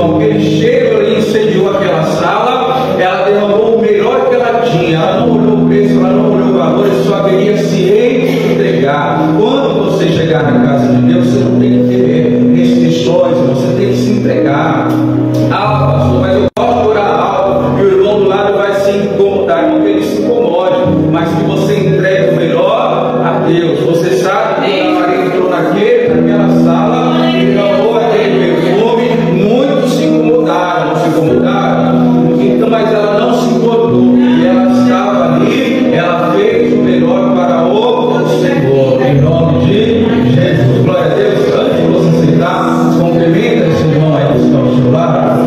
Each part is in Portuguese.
irmão, aquele cheiro ali incendiou aquela sala, ela derramou o melhor que ela tinha, ela não olhou o preço, ela não olhou o valor, ela só queria se entregar. Quando você chegar na casa de Deus, você não tem que ter restrições, você tem que se entregar. Ah, pastor, mas eu posso orar algo, e o irmão do lado vai se incomodar, não que ele se incomode, mas que você entregue o melhor a Deus. Você sabe que a Maria entrou naquela sala e derramou aquele perfume, muitos se incomodaram, não se incomodaram, então, mas ela não se incomodou, e ela estava ali, ela fez o melhor para o Senhor, em nome de Jesus. Glória a Deus. Antes de você sentar, cumprimenta esse irmão aí que está ao seu lado,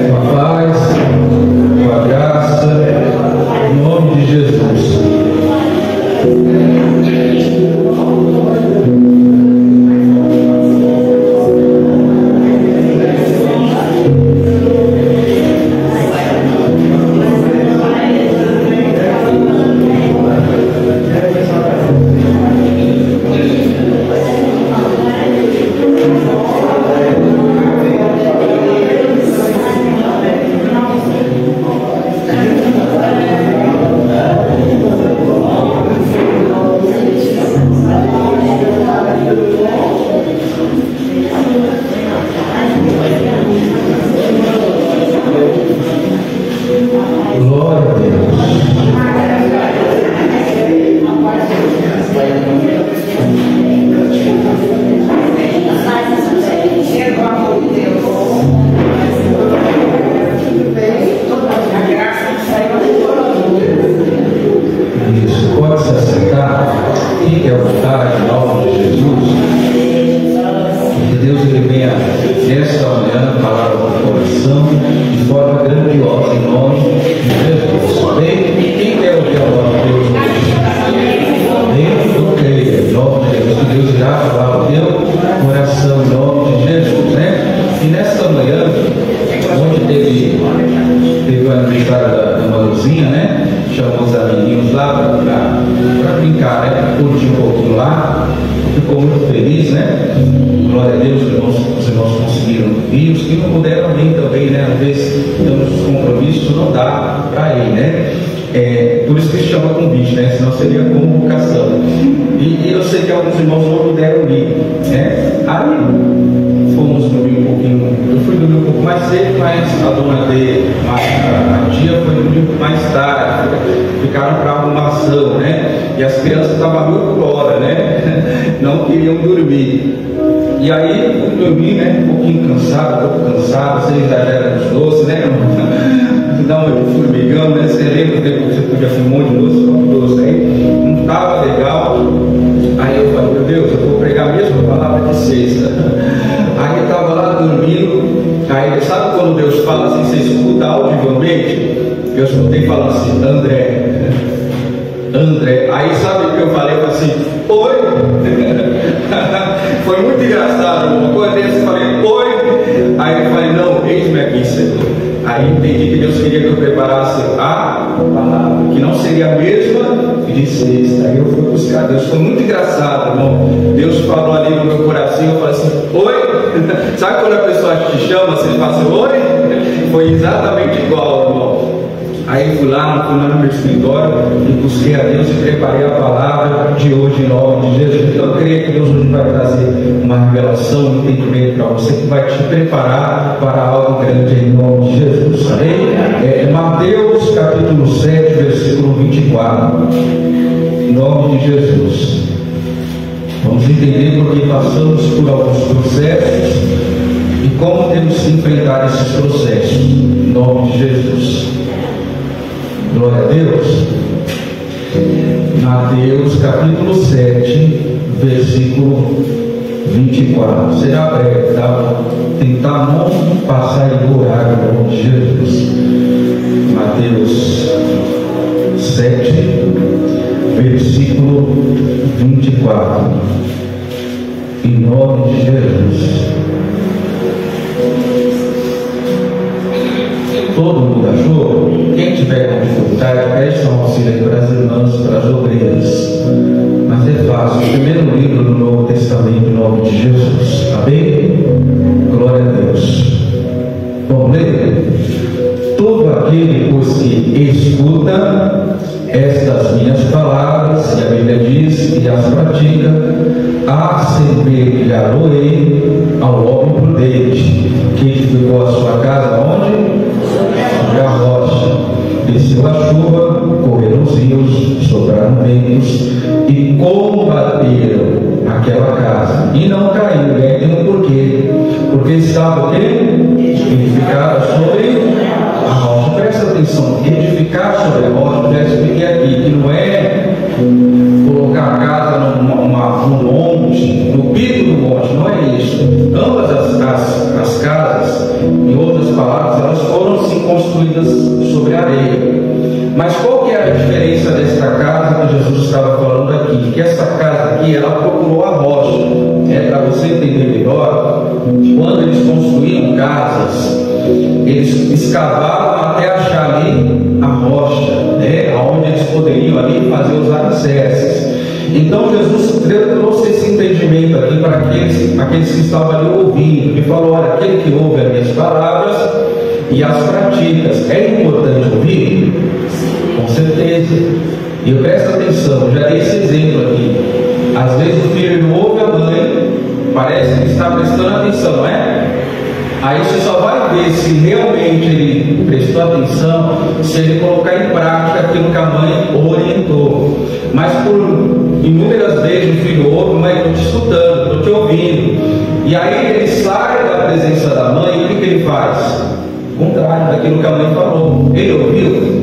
com a paz, com a graça, em nome de Jesus. Mateus capítulo 7, versículo 24. Em nome de Jesus. Vamos entender porque passamos por alguns processos e como temos que enfrentar esses processos. Em nome de Jesus. Glória a Deus. Mateus capítulo 7, versículo 24. Será breve, tá? Tentar não passar e orar em nome de Jesus. Mateus 7, versículo 24. Em nome de Jesus. Todo mundo achou? Quem tiver com dificuldade, peça um auxílio para as irmãs, para as obreiras. Mas é fácil. O primeiro livro do Novo Testamento, em nome de Jesus. Amém? Glória a Deus. Vamos ler? Todo aquele, pois, que escuta estas minhas palavras, e a Bíblia diz, e as pratica, assemelhá-lo-ei ao homem prudente, que edificou a sua casa onde? Sobre a rocha. Desceu a chuva, correram os rios, sopraram ventos e combateram aquela casa, e não caiu. E aí tem um porquê. Porque estava o quê? Edificada sobre a rocha. Presta atenção, edificar sobre a rocha, já expliquei aqui, que não é colocar a casa no monte, no pico do monte, não é isso. Ambas as casas, em outras palavras, elas foram sim construídas sobre a areia. Mas qual que é a diferença desta casa que Jesus estava falando aqui? Que essa casa aqui, ela procurou a rocha. Para você entender melhor, quando eles construíam casas, eles escavavam até achar ali a rocha, onde eles poderiam ali fazer os alicerces. Então Jesus trouxe esse entendimento aqui para aqueles que estavam ali ouvindo. Ele falou: olha, aquele que ouve as minhas palavras e as praticas, é importante ouvir? Com certeza. E presta atenção, já dei esse exemplo aqui. Às vezes o filho não ouve a mãe, parece que está prestando atenção, não é? Aí você só vai ver se realmente ele prestou atenção, se ele colocar em prática aquilo que a mãe orientou. Mas por inúmeras vezes o filho ouve: mãe, estou te escutando, estou te ouvindo. E aí ele sai da presença da mãe, e o que ele faz? O contrário daquilo que a mãe falou. Ele ouviu?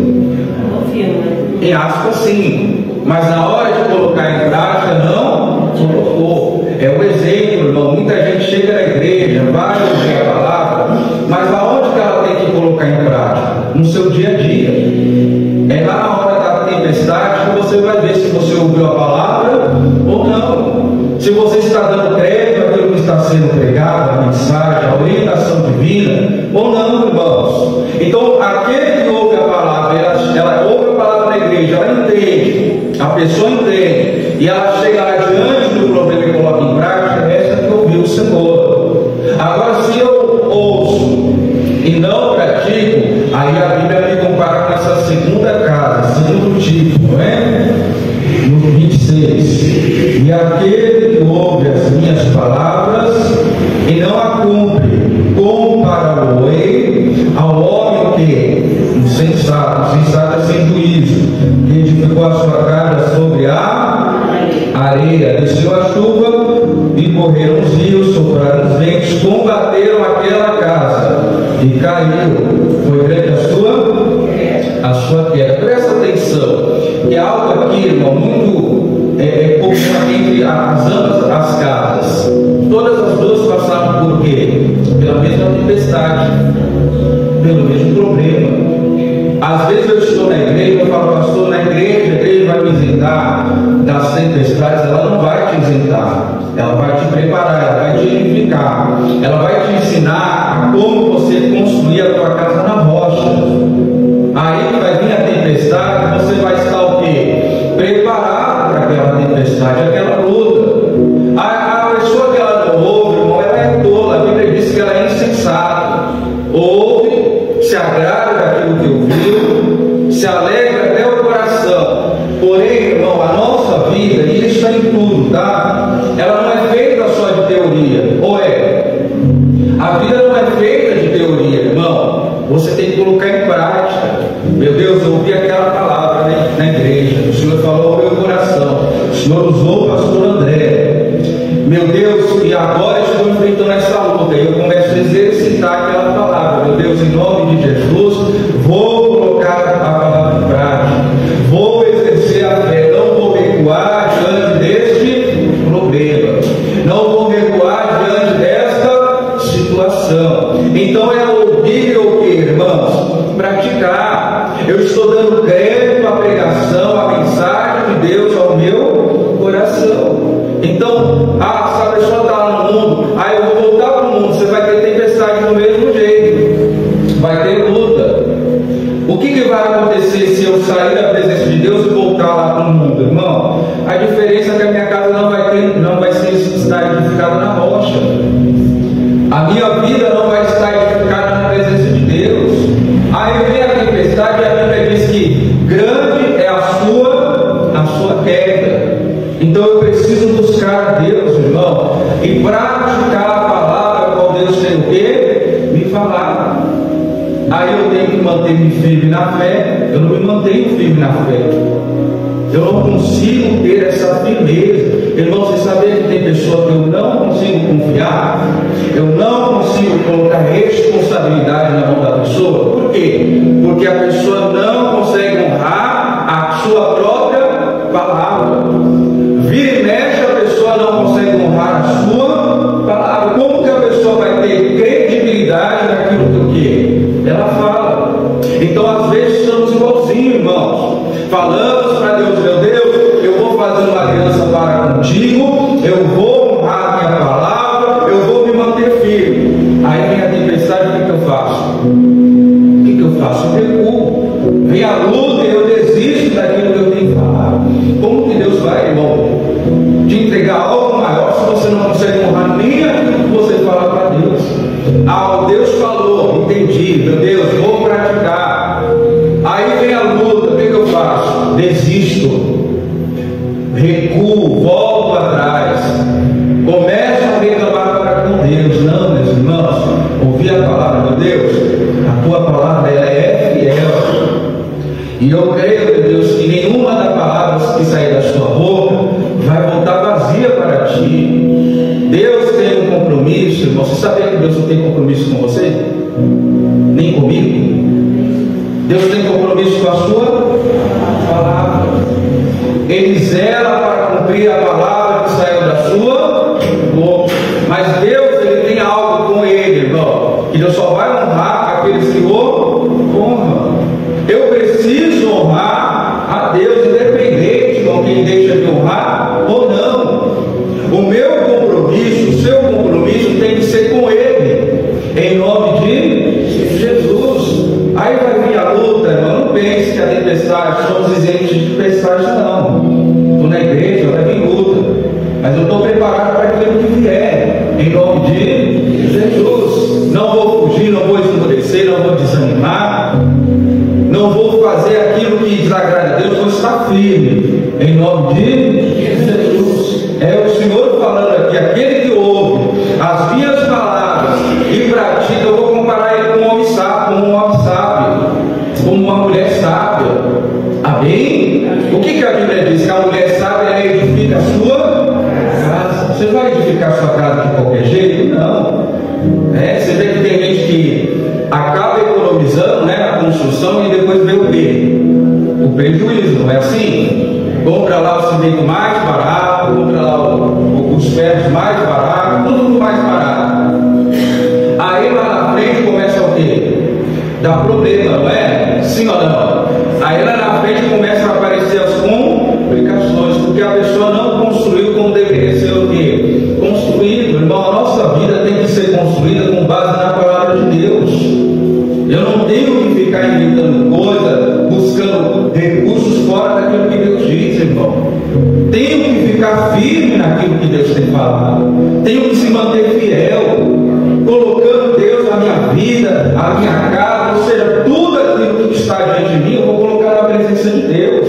Em aspas, sim, mas na hora de colocar em prática, não colocou. É um exemplo, irmão. Muita gente chega na igreja, vai ouvir a palavra, mas aonde que ela tem que colocar em prática? No seu dia a dia. É lá na hora da tempestade que você vai ver se você ouviu a palavra ou não. Se você está dando crédito àquilo que está sendo pregado, a mensagem, a orientação divina, ou não, irmãos. Então, aquele que ouve a palavra, ela ouve a palavra na igreja, ela entende, a pessoa entende, e ela chega lá diante do problema e coloca em prática, essa que ouviu o Senhor. Agora, se eu ouço e não pratico, aí a Bíblia me compara com essa segunda casa, segundo tipo, não é? No 26: e aquele que ouve as minhas palavras e não a cumpre, compará-lo-ei ao homem que, insensato é sem juízo, que edificou a sua casa sobre a areia, desceu a chuva e correram os rios, sopraram os ventos, combateram aquela casa e caiu. Foi grande a sua queda. Presta atenção, que é algo aqui, irmão, muito comum entre ambas as casas. Todas as duas passaram por quê? Pela mesma tempestade, pelo mesmo problema. Às vezes eu estou na igreja, eu falo: pastor, na igreja, a igreja vai me isentar das tempestades. Ela não vai te isentar, ela vai te preparar, ela vai te edificar, ela vai te ensinar a como você construir a tua casa na rocha. Aí que vai vir a tempestade, você vai estar o quê? Preparado para aquela tempestade, aquela luta. A pessoa que ela não ouve, irmão, ela é tola. A Bíblia diz que ela é insensata. Ouve, se agrada daquilo que ouviu, se alegra até o coração. Porém, irmão, a nossa vida, e isso está em tudo, tá? Ela não é feita só de teoria, ou é? A vida não é feita de teoria, irmão. Você tem que colocar em prática. Meu Deus, eu ouvi aquela palavra na igreja, o Senhor falou ao meu coração, o Senhor usou o pastor André. Meu Deus, e agora estou enfrentando essa luta, e eu começo a exercitar aquela palavra. Meu Deus, em nome de Jesus, vou colocar a palavra em prática, vou exercer a fé, não vou recuar diante deste problema, não vou recuar diante desta situação. Então é ouvir o que, irmãos? Praticar. Eu estou dando crédito à pregação, à mensagem de Deus ao meu coração. Então, se a pessoa está lá no mundo, eu vou voltar para o mundo, você vai ter tempestade do mesmo jeito, vai ter luta. O que vai acontecer se eu sair da presença de Deus e voltar lá para o mundo, irmão? A diferença é que a minha casa não vai estar edificada na rocha. A minha vida não vai estar edificada na presença tempestade, a Bíblia diz que grande é a sua queda. Então eu preciso buscar a Deus, irmão, e praticar a palavra qual Deus tem o quê? Me falar. Aí eu tenho que manter-me firme na fé. Eu não me mantenho firme na fé. Eu não consigo ter essa firmeza. Irmão, você sabia que tem pessoa que eu não consigo confiar? Eu não consigo colocar responsabilidade na mão da pessoa. Por quê? Porque a pessoa não consegue honrar a sua própria palavra. Vira e mexe, a pessoa não consegue honrar a sua palavra. Como que a pessoa vai ter credibilidade naquilo que ela fala? Então, às vezes, estamos igualzinhos, irmãos. Falamos para Deus, meu Deus, eu vou fazer uma aliança para contigo, eu vou honrar a minha palavra, eu vou me manter firme. Aí vem a tempestade, o que eu faço? O que eu faço? Eu recuo. Vem a luta e eu desisto daquilo que eu tenho que falar. Como que Deus vai, irmão, te entregar algo maior se você não consegue honrar nem aquilo que você fala para Deus? Ah, Deus falou, entendi, meu Deus, vou praticar. Aí vem a luta, o que eu faço? Desisto, recuo, volto atrás, começo a reclamar para com Deus. Não, meus irmãos, ouvir a palavra de Deus, a tua palavra ela é fiel, e eu creio, meu Deus, que nenhuma das palavras que sair da sua boca vai voltar vazia para ti. Deus tem um compromisso, irmão. Você sabia que Deus não tem compromisso com você? Nem comigo? Deus tem compromisso com a sua palavra. Ele zela para cumprir a palavra que saiu da sua boca. Mas Deus, ele tem algo com ele, irmão, que Deus só vai honrar aqueles que o honram. Eu preciso honrar a Deus, independente de quem deixa de honrar ou não. O meu compromisso, o seu compromisso tem que ser com ele, em nome de Jesus. Aí vai vir a luta, irmão. Não pense que a tempestade, somos isentos de tempestade, não. Estou na igreja, vai vir luta, mas eu estou preparado para aquilo que vier, em nome de Jesus. Não vou fugir, não vou esmorecer, não vou desanimar, não vou fazer aquilo que desagrada a Deus, vou estar firme, em nome de Jesus. É o Senhor falando aqui, aquele que ouve as minhas palavras e pratica. Eu vou comparar ele com um homem sábio, como uma mulher sábia. Amém? O que a Bíblia diz? Que a mulher sábia, ela edifica a sua casa. Você vai edificar a sua casa de qualquer jeito? Não. Você vê que tem gente que acaba economizando, na construção e depois vê o quê? O prejuízo, não é assim? Compra lá o cimento mais barato, compra lá os ferros mais baratos, tudo mais barato. Aí lá na frente começa o quê? Dá problema, não é? Sim ou não? Aí lá na frente começam a aparecer as complicações, porque a pessoa não construiu como deveria ser o quê? Construído. Irmão, a nossa vida tem que ser construída com base na palavra de Deus. Eu não tenho que ficar inventando coisa, buscando recursos fora daquilo que Deus diz, irmão. Tenho que ficar firme naquilo que Deus tem falado. Tenho que se manter fiel, colocando Deus na minha vida, a minha casa, ou seja, tudo aquilo que está diante de mim, eu vou colocar na presença de Deus.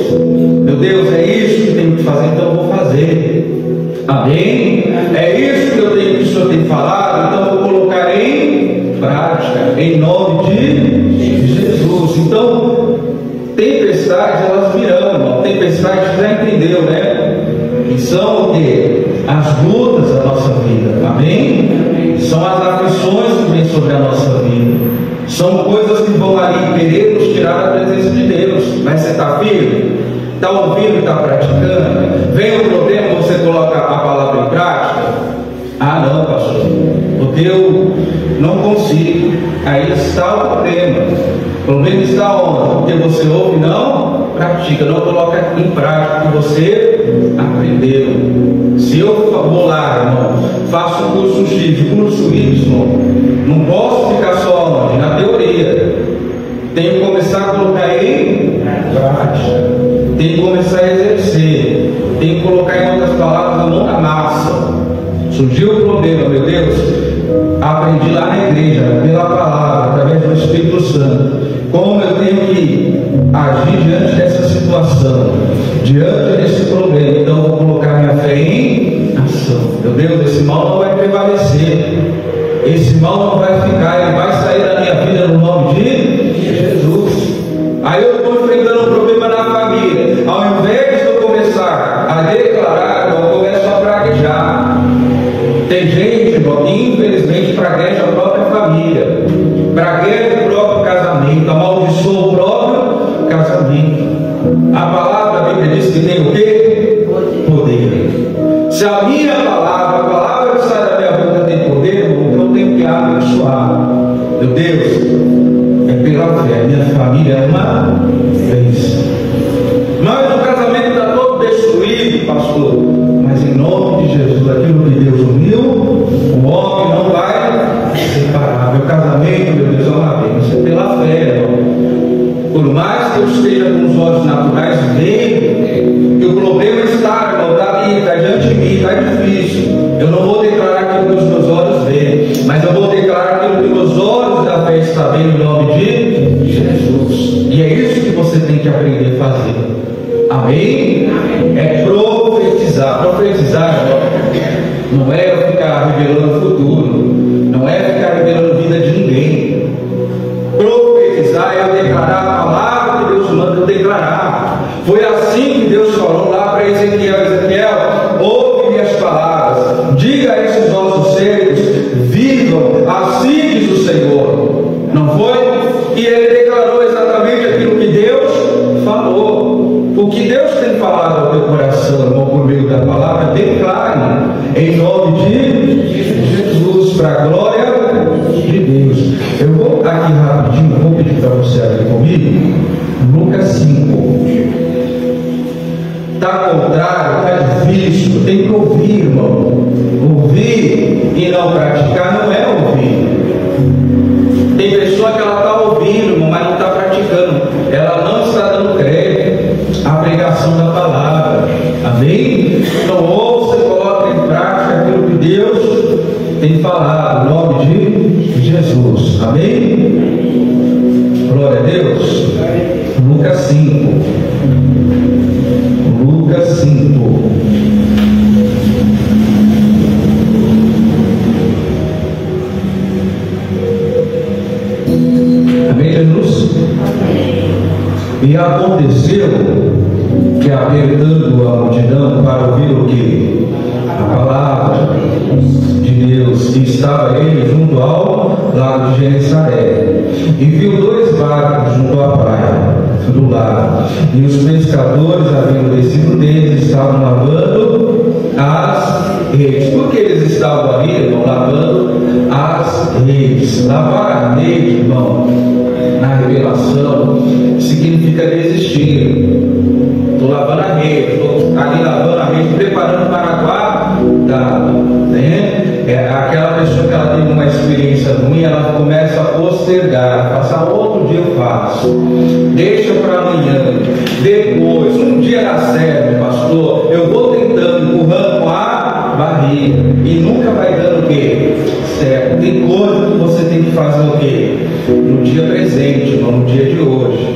Meu Deus, é isso que tenho que fazer, então eu vou fazer. Amém? É isso que eu tenho que o Senhor tem falado, então eu vou colocar em prática, em nome de Jesus. Então, tempestades, elas virão, irmão. Tempestades, já entendeu, que são o quê? As lutas da nossa vida. Amém? São as aflições que vêm sobre a nossa vida. São coisas que vão ali querer nos tirar da presença de Deus. Mas você está firme? Está ouvindo e está praticando? Vem o problema, você coloca a palavra em prática? Ah, não, pastor, porque eu não consigo. Aí está o problema. O problema está onde? Porque você ouve e não pratica, não coloca em prática o que você aprendeu. Se eu vou lá, irmão, faço o curso X, o curso Y, não posso ficar só na teoria. Tenho que começar a colocar em prática. Tenho que começar a exercer. Tenho que colocar, em outras palavras, a mão na massa. Surgiu o problema, meu Deus, aprendi lá na igreja, pela palavra, através do Espírito Santo, como eu tenho que perde o próprio casamento, amaldiçoa o próprio casamento. A palavra, a Bíblia diz que tem o quê? Poder. Se a minha palavra, a palavra que sai da minha boca tem poder, eu tenho que abençoar. Meu Deus, é pela fé, minha família é uma bênção. Mas o casamento está todo destruído, pastor. Mas em nome de Jesus, aquilo que Deus uniu, o homem não vai separar. Meu casamento, meu Deus, é uma bênção. É pela fé, irmão. Por mais que eu esteja com os olhos naturais vendo que o problema está, irmão, está ali, está diante de mim, está difícil. Eu não vou declarar aquilo que os meus olhos veem, mas eu vou declarar aquilo que meus olhos da fé estão vendo em nome de Jesus. E é isso que você tem que aprender a fazer. Amém? É profetizar. Profetizar, irmão, não é ficar revelando o futuro, não é ficar revelando a vida de ninguém. Profetizar é eu declarar a palavra que Deus manda eu declarar. Foi assim que Deus falou lá para Ezequiel: Ezequiel, ouve minhas palavras, diga a esses nossos secos, vivam, assim diz o Senhor. Não foi? E ele declarou exatamente aquilo que Deus falou. O que Deus tem falado ao teu coração, irmão, por meio da palavra, declare em nome de Jesus, para a glória de Deus. Eu vou aqui rapidinho, vou pedir para você abrir comigo Lucas 5. Está contrário, está difícil, tem que ouvir, irmão. Ouvir e não praticar não é ouvir. Tem pessoa que ela está ouvindo, irmão, mas não está praticando. Ela não está dando crédito à pregação da palavra. Amém? Então ouça e coloque em prática aquilo que Deus tem falado, em nome de Jesus. Amém? Glória a Deus. Lucas 5. Lucas 5. Amém, Jesus? E aconteceu que, apertando a multidão para ouvir o que? A palavra de Deus, estava ele junto ao lago de Genesaré, e viu 2 barcos junto à praia do lago, e os pescadores, havendo descido deles, estavam lavando as redes. Por que eles estavam ali, irmão, lavando as redes? Lavar a rede, irmão, na revelação, significa desistir. Estou lavando a rede, estou ali lavando a rede, preparando para a guarda, né? É aquela pessoa que ela teve uma experiência ruim, ela começa a postergar, passar outro dia eu faço, deixa para amanhã, depois, um dia dá certo, pastor, eu vou tentando, empurrando com a barriga, e nunca vai dando o quê? Certo. Tem coisa que você tem que fazer o quê? No dia presente, não no dia de hoje.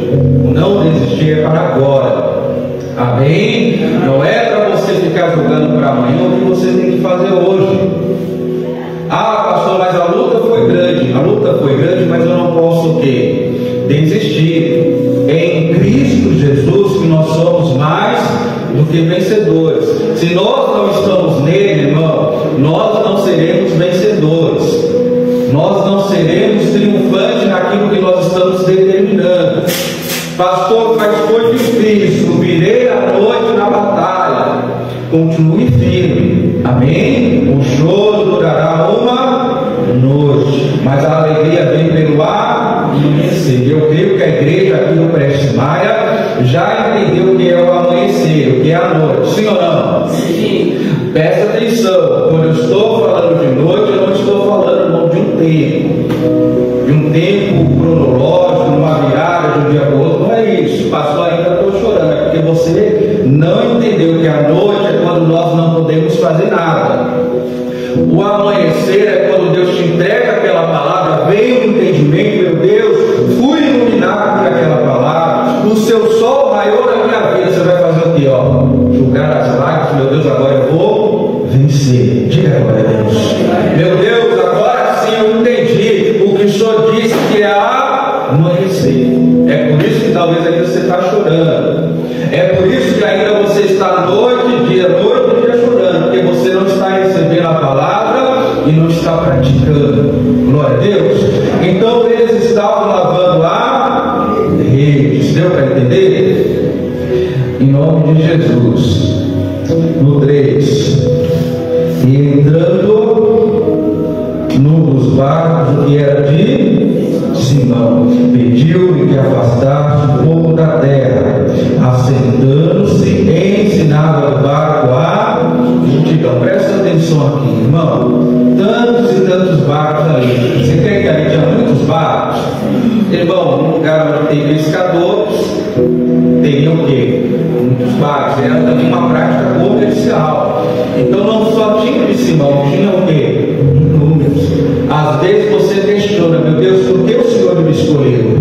O não desistir é para agora. Amém? Não é para você ficar jogando para amanhã o que você tem que fazer hoje. Ah, pastor, mas a luta foi grande. A luta foi grande, mas eu não posso o quê? Desistir. É em Cristo Jesus que nós somos mais do que vencedores. Se nós não estamos nele, irmão, nós não seremos vencedores. Nós não seremos triunfantes naquilo que nós estamos determinando. Pastor, mas foi difícil, virei a noite na batalha. Continue firme. Amém? O choro durará uma noite, mas a alegria vem pelo amanhecer. Eu creio que a igreja aqui do Prestes Maia já entendeu o que é o amanhecer, o que é a noite. Sim ou não? Sim. Presta atenção, quando eu estou falando de noite, eu não estou falando não, de um tempo cronológico, uma virada de um dia para o outro. Não é isso, pastor, ainda estou chorando, é porque você não entendeu que a noite é quando nós não podemos fazer nada. O amanhecer é quando Deus te entrega aquela palavra, vem o entendimento, meu Deus, fui iluminado por aquela palavra, o seu sol raiou na minha vida, você vai fazer o quê? Julgar as lágrimas, meu Deus, agora eu vou vencer. Diga agora a Deus, meu Deus, agora sim eu entendi o que o Senhor disse que é amanhecer. É por isso que talvez ainda você está chorando, é por isso que ainda você está noite e dia chorando, porque você não está recebendo a palavra e não está praticando. Glória a Deus. Então eles estavam Jesus. No 3. E entrando num dos barcos que era de Simão, pediu-lhe que afastasse um pouco da terra, assentando-se, ensinava o barco a multidão. Presta atenção aqui, irmão. Tantos e tantos barcos ali. Você quer que ali tinha muitos barcos? Irmão, num lugar onde tem pescadores, teria o quê? Muitos barcos. Era também uma prática comercial. Então não só tinha de Simão, tinha o quê? Números. Às vezes você questiona, meu Deus, por que o Senhor me escolheu?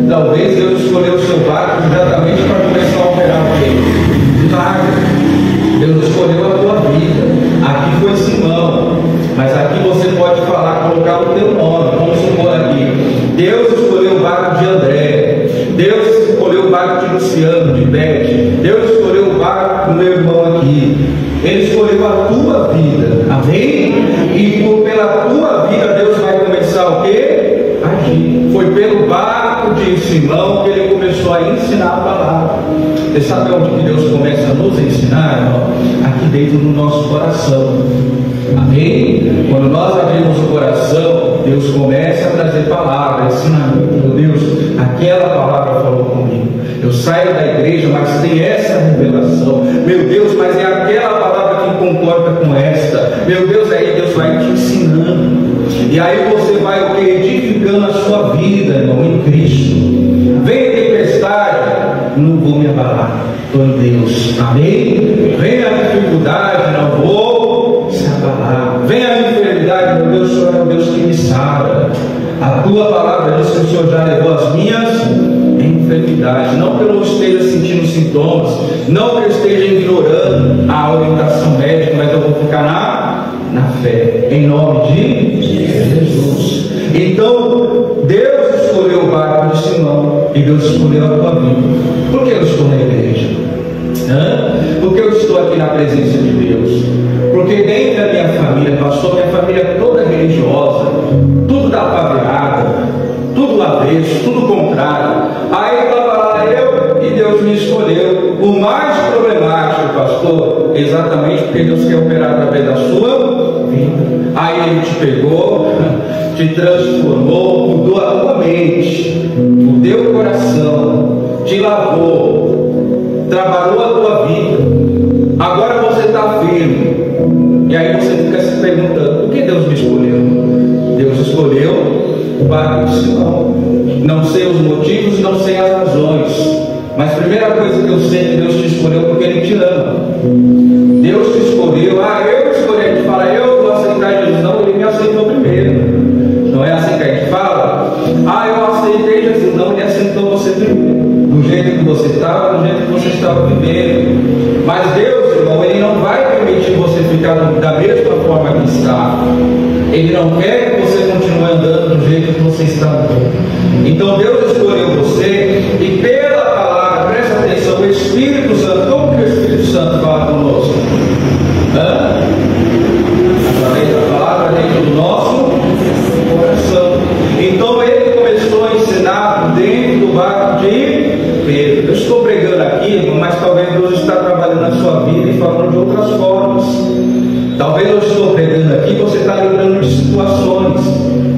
Talvez Deus escolheu o seu barco exatamente para começar a operar o quê? Milagre. Deus escolheu a tua vida. Aqui foi Simão, mas aqui você pode falar, colocar o teu nome. Vamos supor aqui, Deus escolheu o barco de André, Deus escolheu o barco de Luciano, de Bete, Deus escolheu o barco do meu irmão aqui. Ele escolheu a tua vida, amém? E pela tua vida Deus vai começar o quê? Agir. Foi pelo barco de Simão que ele começou a ensinar a palavra. Você sabe onde que Deus começa a nos ensinar, irmão? Aqui dentro do nosso coração, amém? Quando nós abrimos o coração, Deus começa a trazer palavra, ensinamento. Meu Deus, aquela palavra falou comigo. Eu saio da igreja, mas tem essa revelação. Meu Deus, mas é aquela palavra que concorda com esta. Meu Deus, aí Deus vai te ensinando. E aí você vai o que? Edificando a sua vida, irmão, em Cristo. Vem tempestade, não vou me abalar. Estou em Deus, amém? Vem a dificuldade, não vou se abalar. Vem a enfermidade, meu Deus, o Senhor é o Deus que me sara. A tua palavra diz que o Senhor já levou as minhas enfermidades. Não que eu não esteja sentindo sintomas, não que eu esteja ignorando a orientação médica, mas eu vou ficar na fé, em nome de Jesus. Então Deus escolheu o barco de Simão e Deus escolheu a tua vida. Por que eu estou na igreja? Porque eu estou aqui na presença de Deus. Porque dentro da minha família, pastor, minha família é toda religiosa, tudo da pavirada, tudo avesso, tudo contrário. Aí estava lá eu e Deus me escolheu. O mais problemático, pastor, exatamente porque Deus quer operar através da sua vida. Aí Ele te pegou, te transformou, mudou a tua mente, o teu coração, te lavou, trabalhou a tua vida. Agora você está firme. E aí você fica se perguntando, por que Deus me escolheu? Deus escolheu o barco de Simão. Não sei os motivos, não sei as razões, mas a primeira coisa que eu sei é que Deus te escolheu porque Ele te ama. Deus te escolheu. Eu escolhi. A gente fala, eu vou aceitar Jesus. Não, Ele me aceitou primeiro. Não é assim que a gente fala? Eu aceitei Jesus. Não, Ele aceitou você primeiro, do jeito que você estava, do jeito que você estava vivendo. Mas Deus, irmão, Ele não vai permitir você ficar da mesma forma que está. Ele não quer que você continue andando do jeito que você está andando. Então Deus escolheu você e pela palavra, presta atenção, o Espírito Santo, como que o Espírito Santo fala conosco? Através da palavra dentro do nosso coração. Então Ele começou a ensinar dentro do barco de Pedro. Eu estou pregando aqui, mas talvez Deus está trabalhando na sua vida e falando de outras formas. Talvez eu estou pregando aqui, você está lembrando de situações,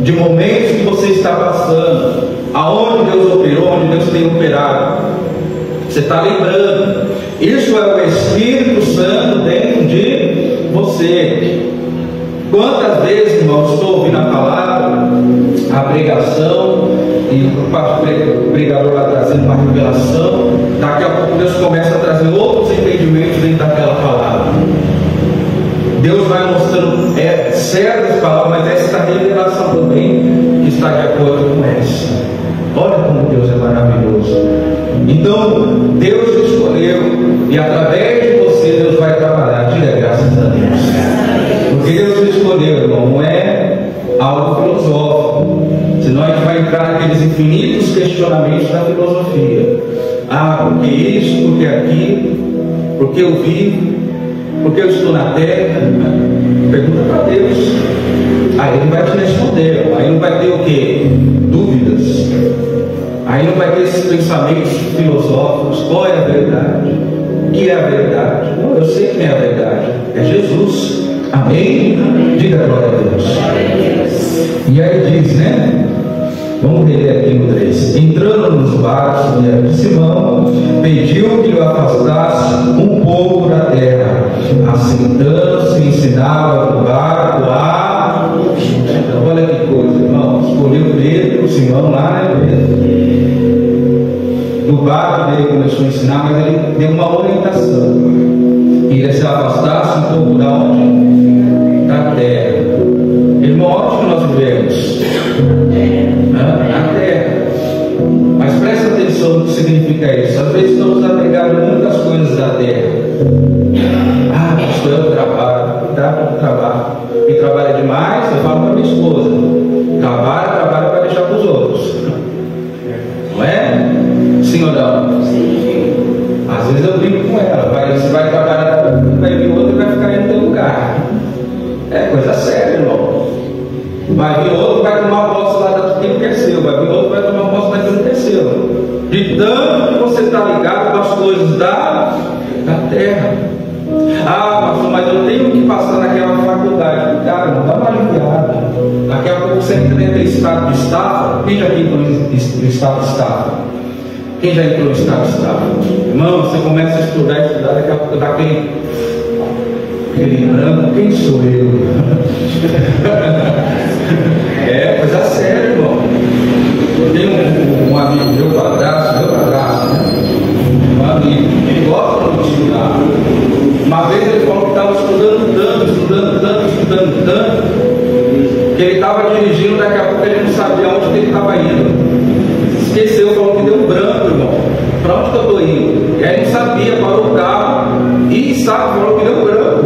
de momentos que você está passando, aonde Deus operou, onde Deus tem operado. Você está lembrando. Isso é o Espírito Santo dentro de você. Quantas vezes, irmãos, estou ouvindo a palavra, a pregação, e o pregador lá trazendo uma revelação, daqui a pouco Deus começa a trazer outros entendimentos dentro daquela palavra. Deus vai mostrando certas palavras, mas essa revelação também que está de acordo com essa. Olha como Deus é maravilhoso. Então Deus te escolheu e através de você Deus vai trabalhar. Diga graças a Deus. Porque Deus te escolheu, irmão, não é algo filosófico. Senão a gente vai entrar naqueles infinitos questionamentos da filosofia. Porque isso, porque aquilo, porque eu vivo, porque eu estou na terra. Pergunta para Deus. Aí Ele vai te responder. Aí não vai ter o quê? Dúvidas. Aí não vai ter esses pensamentos filosóficos. Qual é a verdade? que é a verdade. Não, eu sei quem é a verdade. É Jesus. Amém? Diga glória a Deus. E aí diz, né? Vamos reler aqui no 3. Entrando nos barcos de Simão, pediu que o afastasse um pouco da terra. Assentando-se, ensinava no barco a... Então, olha que coisa, irmão. Escolheu Pedro, Simão lá, né, Pedro? Do barco ele começou a ensinar, mas ele deu uma orientação. Ele se afastasse um pouco da onde? Da terra. Irmão, onde que nós vivemos? Na terra. Mas presta atenção no que significa isso. Às vezes estamos apegados a muitas coisas da terra. Ah, pastor, eu trabalho. Cuidado com o trabalho. Quem trabalha demais, eu falo para minha esposa: trabalha para deixar para os outros. Não é? Sim ou não? Sim. Às vezes eu brinco com ela: você vai trabalhar, vai vir outro e vai ficar aí no teu lugar. É coisa séria, irmão. Vai vir outro, vai tomar posse lá daquilo que é seu. Vai vir outro, vai tomar posse daquilo que é seu. De tanto que você está ligado com as coisas da terra. Ah, pastor, mas eu tenho que passar naquela faculdade. Cara, não dá uma aliviada. Daqui a pouco você entra naquele estado de estafa. Quem já entrou no estado de estafa? Quem já entrou no estado de estafa? Irmão, você começa a estudar, daqui a pouco dá aquele branco. Quem sou eu? É coisa séria, irmão. Eu tenho um amigo meu, padrasto, né? Um amigo, ele gosta de estudar. Uma vez ele falou que estava estudando tanto, que ele estava dirigindo, daqui a pouco ele não sabia onde ele estava indo. Esqueceu, falou que deu um branco, irmão. Para onde que eu estou indo? E aí não sabia, parou o carro e falou que deu branco.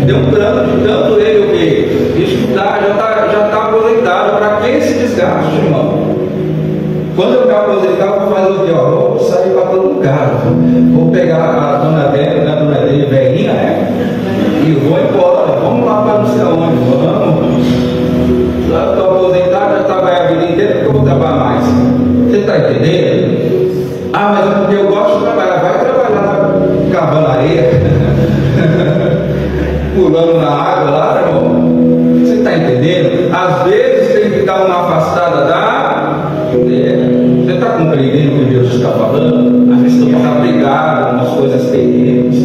Deu um branco de tanto ele o quê? Estudar, já está aposentado. Para que esse desgaste, irmão? Quando eu me aposentar, eu vou fazer o quê? Vou sair para todo lugar. Vou pegar a dona dele, velhinha, né? E vou embora. Vamos lá para não sei aonde. Vamos. Já estou aposentado, já trabalhei a vida inteira, porque eu vou trabalhar mais. Você está entendendo? Ah, mas é porque eu gosto de trabalhar. Vai trabalhar cavando areia, pulando na água lá, irmão. Você está entendendo? Às vezes tem que dar uma afastada da... Você está compreendendo o que Deus está falando? Às vezes você está brigado com as coisas terríveis.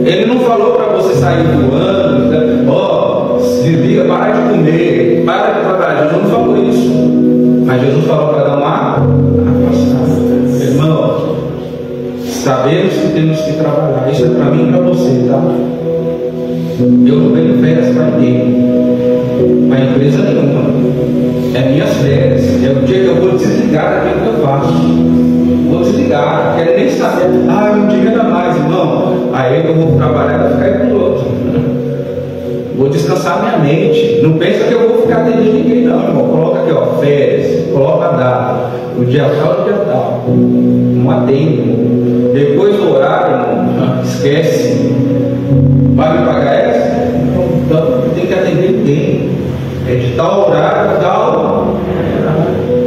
Ele não falou para você sair voando, se desliga, para de comer, para de trabalhar. Jesus não falou isso. Mas Jesus falou para dar uma afastada. Irmão, sabemos que temos que trabalhar. Isso é para mim e para você, tá? Eu não tenho férias para ninguém, para empresa nenhuma. É minhas férias. É o dia que eu vou desligar daquilo que eu faço. Vou desligar. Quero nem saber. Ah, um dia ainda mais, irmão. Aí eu vou trabalhar para ficar aí com o outro. Vou descansar minha mente. Não pensa que eu vou ficar atendendo ninguém, não, irmão. Coloca aqui, ó, férias. Coloca a data. O dia tal, o dia tal. Não atende. Depois do horário, irmão, esquece. Vai me pagar essa? Então, tem que atender ninguém. É de tal horário, tal.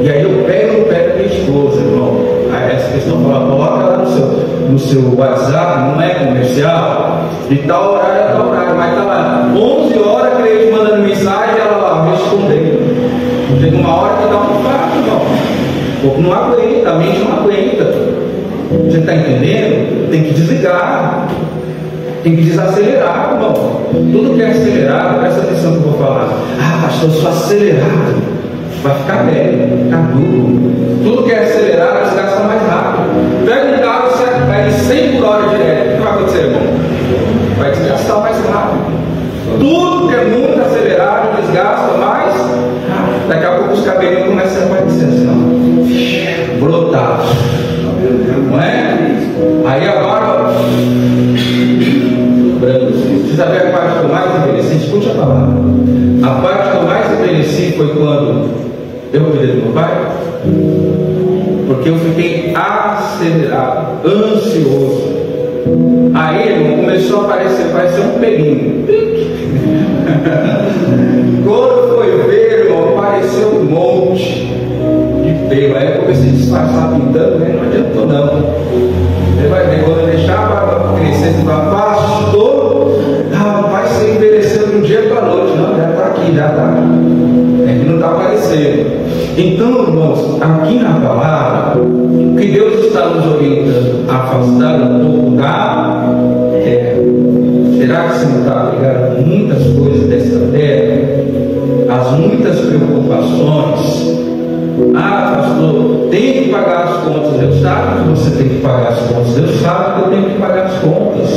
E aí eu pego no pé da minha esposa, irmão. Aí essa questão fala, coloca lá no seu WhatsApp, não é comercial, de tal horário a tal horário, mas tá lá 11 horas que ele mandando mensagem, ela lá respondendo. Chega uma hora que dá um fraco, irmão. O corpo não aguenta, a mente não aguenta. Você está entendendo? Tem que desligar. Tem que desacelerar, irmão. Tudo que é acelerado, presta atenção no que eu vou falar. Ah, pastor, eu sou acelerado. Vai ficar velho, ficar duro. Tudo que é acelerado desgasta mais rápido. Pega um carro e vai 100 por hora direto. O que vai acontecer, irmão? Vai desgastar mais rápido. Tudo que é muito acelerado desgasta mais rápido. Daqui a pouco os cabelinhos começam a aparecer assim, ó. Brotados. Não é? Aí a barba. Você sabe a parte que eu mais envelheci? Escute a palavra. A parte que eu mais envelheci foi quando eu cuidei do meu pai, porque eu fiquei acelerado, ansioso. Aí, irmão, começou a parecer um pelinho. Quando foi ver, irmão, apareceu um monte de pelo. Aí eu comecei a disfarçar pintando, né? Não adiantou não. Você vai ver, quando Então, irmãos, aqui na palavra, o que Deus está nos orientando a afastar um pouco da terra. Será que você não está ligado a muitas coisas dessa terra? As muitas preocupações? Ah, pastor, tem que pagar as contas. Deus sabe que você tem que pagar as contas. Deus sabe que eu tenho que pagar as contas.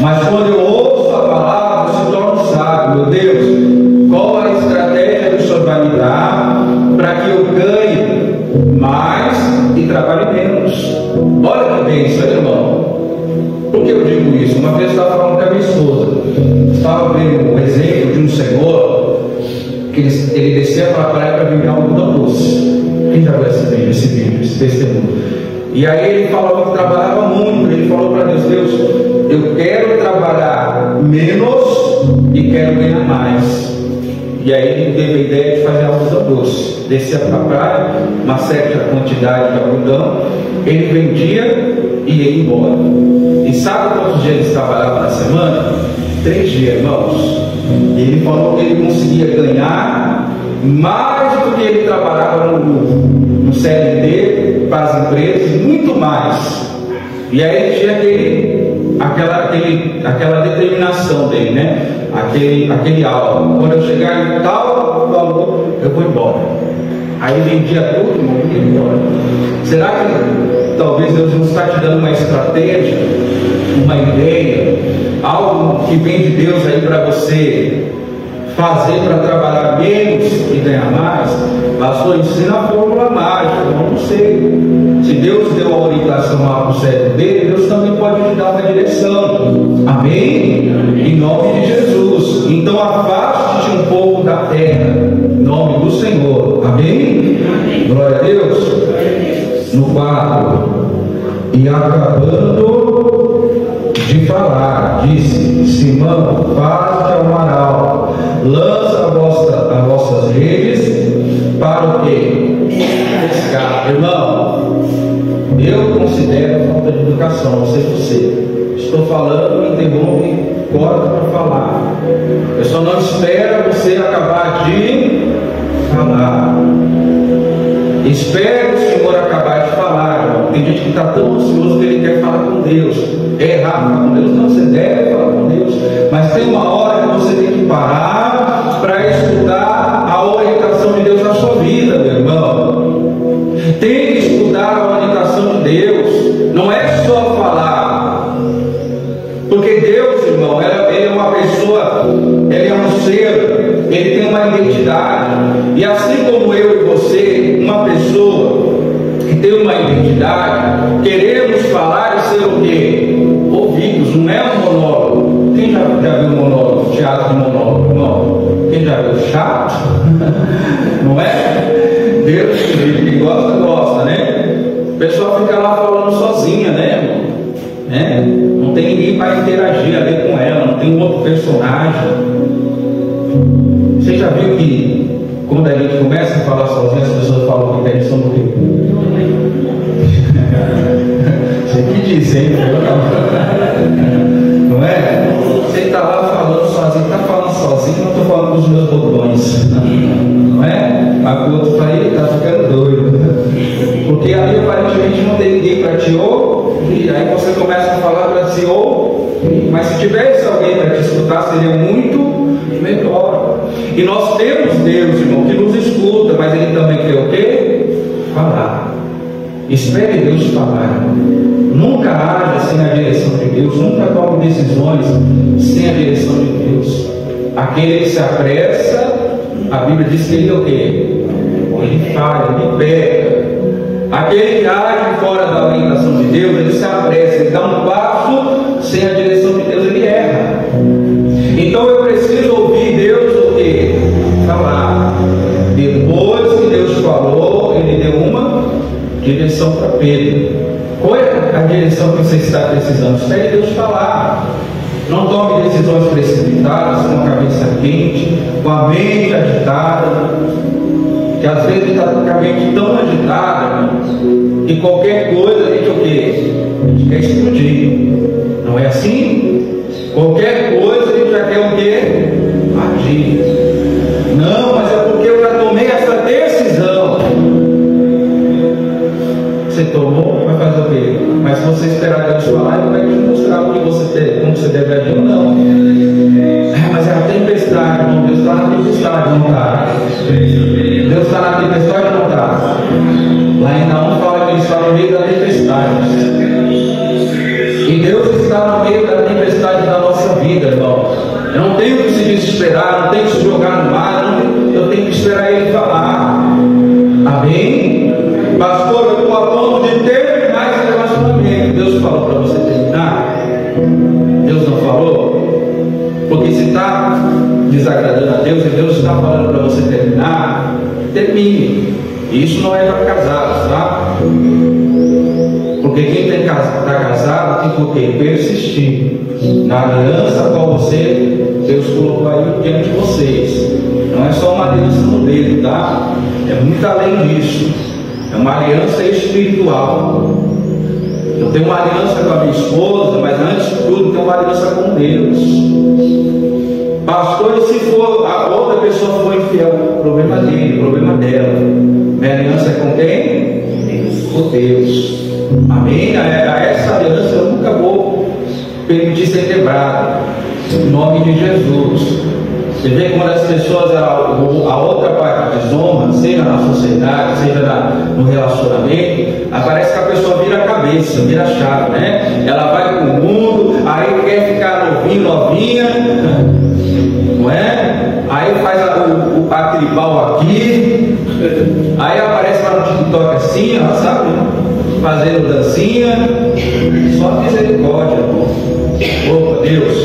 Mas quando eu ouço a palavra, eu se torno sábio. Meu Deus, qual a estratégia que o Senhor vai me dar para que eu ganhe mais e trabalhe menos? Olha que bênção, irmão. Por que eu digo isso? Uma vez eu estava falando com a minha esposa. Estava vendo um exemplo de um senhor que ele descia para a praia para vender algodão doce. Quem já viu esse vídeo, esse testemunho? E aí ele falou que trabalhava muito. Ele falou para Deus: Deus, eu quero trabalhar menos e quero ganhar mais. E aí ele teve a ideia de fazer algodão doce. Descia para a praia, uma certa quantidade de algodão, ele vendia e ia embora. E sabe quantos dias ele trabalhava na semana? 3 dias, irmãos. Ele falou que ele conseguia ganhar mais do que ele trabalhava no CLT para as empresas, muito mais. E aí ele tinha aquela determinação dele, né? Aquele alvo. Quando eu chegar em tal valor, eu vou embora. Aí vendia tudo e ia embora. Será que talvez Deus não está te dando uma estratégia, uma ideia, algo que vem de Deus aí para você fazer para trabalhar menos e ganhar mais? Pastor, ensina a fórmula mágica. Eu não sei. Se Deus deu a orientação lá para o cérebro dele, Deus também pode te dar uma direção. Amém? Em nome de Jesus. Então afaste-te um pouco da terra, em nome do Senhor. Amém? Glória a Deus. No 4: e acabando de falar, disse: Simão, faze-te ao mar alto, lança as vossas redes para o quê? Pescar. Irmão, eu considero falta de educação, não sei você. Estou falando, me interrompe, corta para falar. Eu só não espero você acabar de falar. Espera o Senhor acabar de falar, irmão. Tem gente que está tão ansioso que ele quer falar com Deus. É errado falar com Deus? Não, você deve falar com Deus. Mas tem uma hora que você tem que parar para estudar a orientação de Deus na sua vida, meu irmão. Tem que estudar a orientação de Deus. Não é só falar. Porque Deus, irmão, ele é uma pessoa, ele é um ser, ele tem uma identidade. E assim como eu e você, uma pessoa que tem uma identidade, queremos falar e ser o quê? Ouvidos, não é um monólogo. Quem já viu um monólogo, teatro de monólogo? Não. Quem já viu? Chato? Não é? Deus, quem gosta, gosta, né? O pessoal fica lá falando sozinha, né, irmão? Né? Não tem ninguém para interagir ali com ela, não tem um outro personagem. Você já viu que quando a gente começa a falar sozinho, as pessoas falam que eles são do quê? Você que diz, hein? Não é? Você está lá falando sozinho, está falando sozinho, não estou falando com os meus botões. Não é? Mas o outro aí está ficando doido. Porque ali aparentemente não tem ninguém para te ouvir. Aí você começa a falar para te ouvir. Mas se tivesse alguém para te escutar, seria muito melhor. E nós temos Deus, irmão, que nos escuta, mas Ele também quer o quê? Falar. Espere Deus falar. Nunca haja sem a direção de Deus. Nunca tome decisões sem a direção de Deus. Aquele que se apressa, a Bíblia diz que ele é o quê? Ele falha, ele peca. Aquele que age fora da orientação de Deus, ele se apressa, ele dá um passo sem a direção de Deus, ele erra. Então eu preciso ouvir Deus o quê? Falar. Depois que Deus falou, ele deu uma direção para Pedro. Qual é a direção que você está precisando? Espere Deus falar. Não tome decisões precipitadas, com a cabeça quente, com a mente agitada. Que às vezes está com a mente tão agitada que qualquer coisa a gente o quê? A gente quer explodir. Não é assim? Qualquer coisa a gente já quer o quê? Agir. Não, mas é porque eu já tomei essa decisão. você tomou, vai fazer o quê? Mas se você esperar Deus falar, Ele vai te mostrar o que você tem, como você deve agir ou não. Mas é a tempestade, irmão. Deus está na tempestade, não está? Deus está na tempestade ou não está? Lá em Naum fala que Ele está no meio da tempestade. E Deus está no meio da tempestade da nossa vida, irmão. Eu não tenho que se desesperar, não tenho que se jogar no mar, eu tenho que esperar Ele falar. Amém? Pastor, eu estou a ponto de terminar esse relacionamento. Deus falou para você terminar? Deus não falou? Porque se está desagradando a Deus e Deus está falando para você terminar, termine. Isso não é para casados, tá? Porque quem está casado tem que o quê? Persistir na aliança qual Deus colocou aí diante de vocês. Não é só uma aliança no dedo, tá? É muito além disso. É uma aliança espiritual. Eu tenho uma aliança com a minha esposa, mas antes de tudo tenho uma aliança com Deus. Pastor, e se for a outra pessoa for infiel, o problema dele, o problema dela. Minha aliança é com quem? Com Deus. Amém? A essa aliança eu nunca vou permitir ser quebrada. Em nome de Jesus. Você vê quando as pessoas, a outra parte desonra, seja na sociedade, seja no relacionamento, parece que a pessoa vira a cabeça, vira a chave, né? Ela vai para o mundo, aí quer ficar novinha, não é? Aí faz aquele pau aqui, aí aparece lá no TikTok assim, ó, sabe? Fazendo dancinha. Só misericórdia, irmão. Opa, Deus,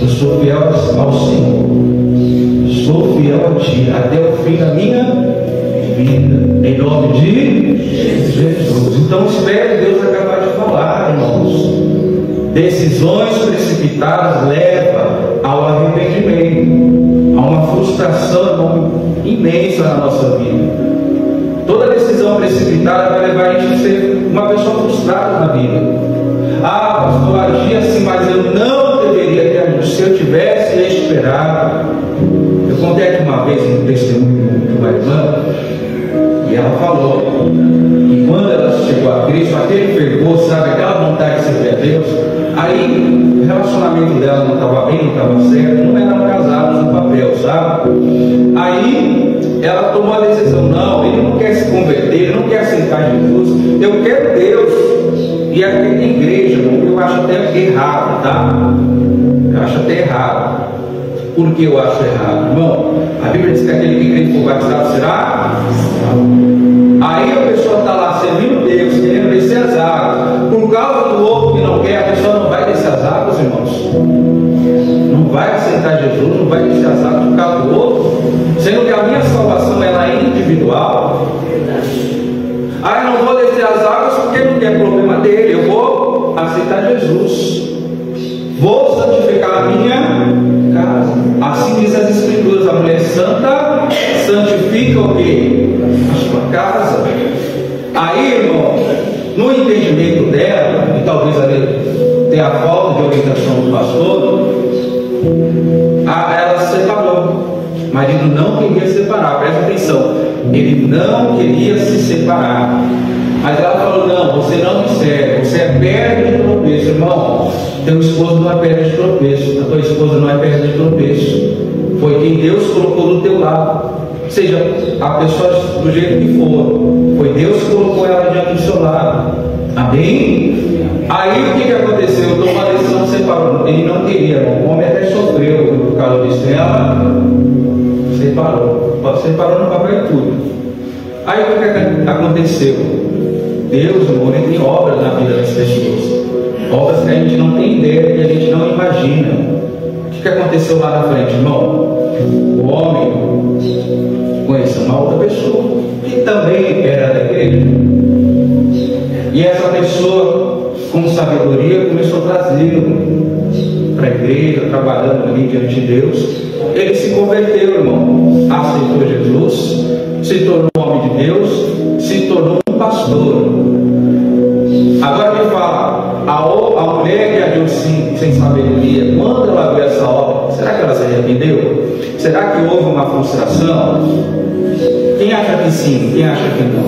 eu sou fiel ao Senhor, sou fiel a Ti até o fim da minha vida, em nome de Jesus. Então espere Deus acabar de falar, irmãos. Decisões precipitadas levam ao arrependimento, a uma frustração imensa na nossa vida. Toda decisão precipitada vai levar a gente a ser uma pessoa frustrada na vida. Ah, pastor, agi assim, mas eu não deveria ter agido. Se eu tivesse esperado. Eu contei aqui uma vez um testemunho de uma irmã, e ela falou que quando ela chegou a Cristo, aquele fervor, sabe, aquela vontade de servir a Deus, aí o relacionamento dela não estava bem, não estava certo, não eram casados no papel, sabe? Aí ela tomou a decisão: não, ele não quer se converter, ele não quer aceitar Jesus, eu quero Deus. E aqui na igreja, eu acho até errado, tá? Eu acho até errado. Por que eu acho errado? Irmão, a Bíblia diz que aquele que crê e for batizado será. Aí a pessoa está lá servindo Deus, querendo descer as águas. Por causa do outro que não quer, a pessoa não vai descer as águas, irmãos. Não vai aceitar Jesus, não vai descer as águas por causa do outro. Sendo que a minha salvação ela é individual. Ah, eu não vou descer as águas porque não tem problema dele. Eu vou aceitar Jesus. Vou santificar a minha casa. Assim diz as Escrituras: a mulher santa santifica o quê? A sua casa. Aí, irmão, no entendimento dela, e talvez ali tenha a falta de orientação do pastor, ela se separou. O marido não queria separar, presta atenção, ele não queria se separar. Mas ela falou: não, você não me serve, você é pedra de tropeço. Irmão, teu esposo não é pedra de tropeço, a tua esposa não é pedra de tropeço. Foi quem Deus colocou do teu lado. Seja a pessoa do jeito que for, foi Deus que colocou ela diante do seu lado. Amém? Aí o que aconteceu? Tomou a decisão, separou. Ele não queria, irmão. O homem até sofreu por causa disso. Ela separou. Separou no papel e tudo. Aí o que aconteceu? Deus, irmão, ele tem obras na vida das pessoas. Obras que a gente não tem ideia, que a gente não imagina. O que aconteceu lá na frente, irmão? O homem conheceu uma outra pessoa que também era da igreja. E essa pessoa, com sabedoria, começou a trazer para a igreja, trabalhando ali diante de Deus. Ele se converteu, irmão, aceitou Jesus, se tornou um homem de Deus, se tornou um pastor. Agora me fala, a mulher que agiu sem sabedoria, quando ela viu essa obra, será que ela se arrependeu? Será que houve uma frustração? Quem acha que sim? Quem acha que não?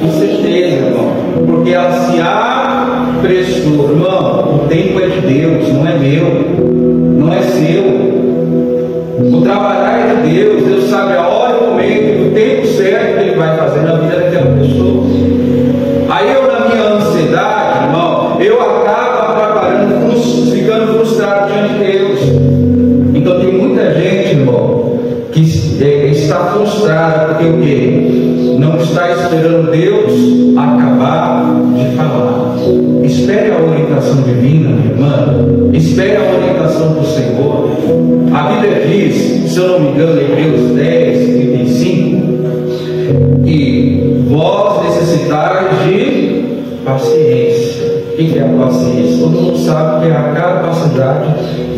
Com certeza. certeza, irmão, porque ela se apressou. Irmão, o tempo é de Deus, não é meu, não é seu. O trabalhar é de Deus. Deus sabe a hora, o momento, o tempo certo que Ele vai fazer na vida daquela pessoa. Aí eu, na minha ansiedade, irmão, eu acabo atrapalhando, ficando frustrado diante de Deus. Então tem muita gente, irmão, que está frustrada porque o quê? Não está esperando Deus acabar de falar. Espere a orientação divina, minha irmã. Espere a orientação do Senhor. A Bíblia diz, se eu não me engano, em Hebreus 10, 35, que vós necessitais de paciência. O que é a paciência? Todo mundo sabe que é a capacidade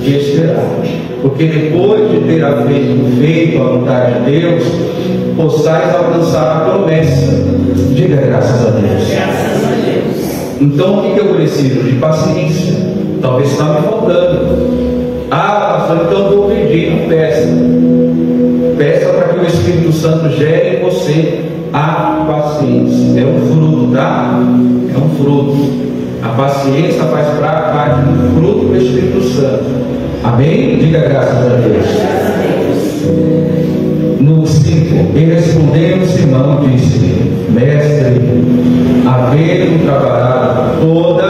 de esperar. Porque depois de ter feito a vontade de Deus, possais alcançar a promessa. Diga graças a Deus. Graças a Deus. Então o que eu preciso? De paciência. Talvez está me faltando. Pastor, então eu vou pedir. Peça. Peça para que o Espírito Santo gere em você a paciência. É um fruto, tá? É um fruto. A paciência faz parte do fruto do Espírito Santo. Amém? Diga graças a Deus. No 5, ele respondendo Simão, disse: Mestre, havendo trabalhado toda